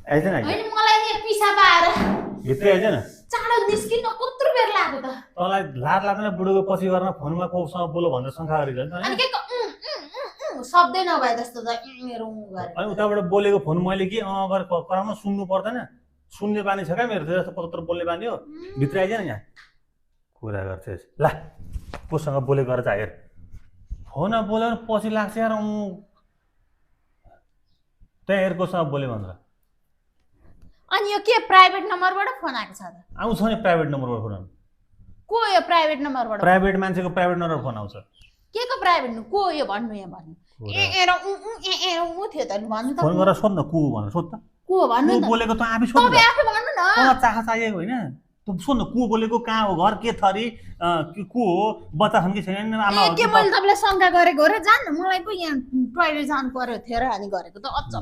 आइज न हैन मलाई नि पिसाब आएर भित्रै आइज न चाँडो निस्किन कत्रो बेर लाग्यो त तँलाई लाज लाग्दैन बुढोको पछि गर्न फोनमा कोसँग बोलो भनेर शङ्का गरिरहन्छ अनि के शब्दै नभए जस्तो त मेरो गरे अनि उताबाट बोलेको फोन मैले के गरेर कराउन सुन्नु पर्दैन सुन्ने बानी छ क्या मेरो जस्तो पत्र बोल्ने बानी हो भित्र आइज न यहाँ कुरा गर्छस् ला कोसँग बोलेको गरेर चाहिँ हेर फोनमा बोल्यो भने पछि लाग्छ यार त्यहाँ हेर कोसँग बोल्यो भनेर अनि यो के प्राइभेट नम्बरबाट फोन आएको छ त आउँछ नि प्राइभेट नम्बरबाट फोन को यो प्राइभेट नम्बरबाट प्राइभेट मान्छेको प्राइभेट नम्बर फोन आउँछ के को प्राइभेट को यो भन्नु यहाँ भन्नु ए र उ थियो त भन्नु त फोन गरेर सोध् न को भनेर सोध् त को भन्नु को त बोलेको त आफै सोध् तपाईँ आफै भन्नु न तँलाई चाखा चाहिएको होइन तँ सोध् न को बोलेको कहाँ हो घर के थरी को हो बच्चा छन् कि छैन आमा के मैले तपाईँलाई शङ्का गरेको हो र जान्न मलाई पो यहाँ टोइलेट जानु पर्यो थियो र अनि गरेको त अचम्म